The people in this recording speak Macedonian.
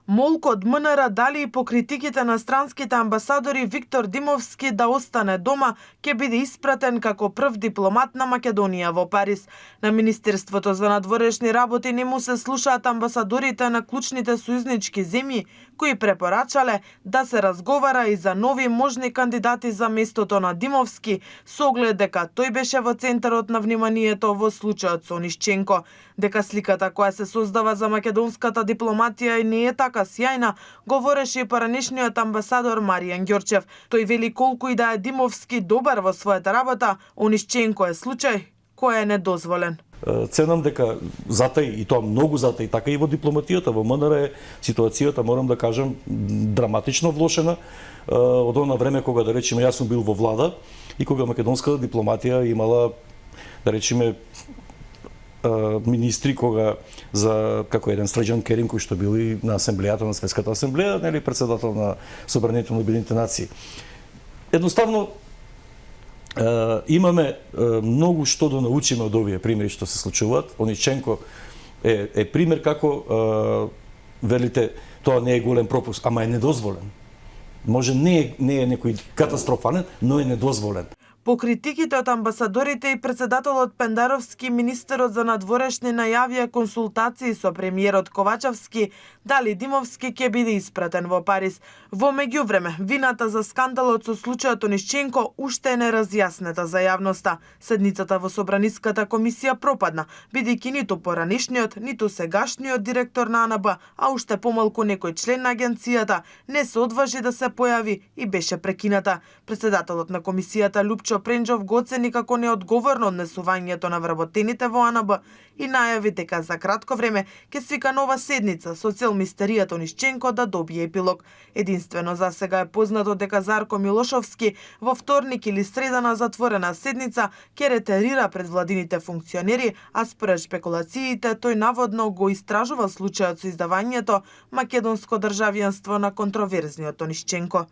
Молку од МНР дали и по критиките на странските амбасадори Виктор Димовски да остане дома, ќе биде испратен како прв дипломат на Македонија во Париз. На Министерството за надворешни работи не му се слушаат амбасадорите на клучните сојузнички земји, кои препорачале да се разговара и за нови можни кандидати за местото на Димовски, со оглед дека тој беше во центарот на вниманието во случајот со Онишченко. Дека сликата која се создава за македонската дипломатија и не е така сјајна, говореше и поранешниот амбасадор Маријан Ѓорчев. Тој вели колку и да е Димовски добар во својата работа, Онишченко е случај кој е недозволен. Ценам дека затај, и тоа многу затај, така и во дипломатијата, во МНР е ситуацијата, морам да кажам, драматично влошена од она време кога, да речеме, јас сум бил во влада и кога македонската дипломатија имала, да речеме, министри кога за како еден Среđan Керим кој што бил и на асамблејата на Светската асамблеја, нели председател на Собранието на Обединетите нации. Едноставно имаме многу што да научиме од овие примери што се случуваат. Онишченко е пример како велите тоа не е голем пропуск, ама е недозволен. Може не е некој катастрофален, но е недозволен. По критиките од амбасадорите и председателот Пендаровски, министерот за надворешни најавија консултации со премиерот Ковачевски дали Димовски ќе биде испратен во Париз. Во меѓувреме, вината за скандалот со случајот Онишченко уште е неразјаснета за јавноста. Седницата во Собраниската комисија пропадна, бидејќи ниту поранешниот, ниту сегашниот директор на АНБ, а уште помалку некој член на агенцијата не се одважи да се појави и беше прекината. Председателот на комисијата Лупчо Пренџов го оцени како неодговорно однесувањето на вработените во АНБ и најави дека за кратко време ќе свика нова седница со цел мистеријата Онишченко да добие епилог. Единствено за сега е познато дека Зарко Милошовски во вторник или среда на затворена седница ќе ретерира пред владините функционери, а според шпекулациите тој наводно го истражува случајот со издавањето македонско државјанство на контроверзниот Онишченко.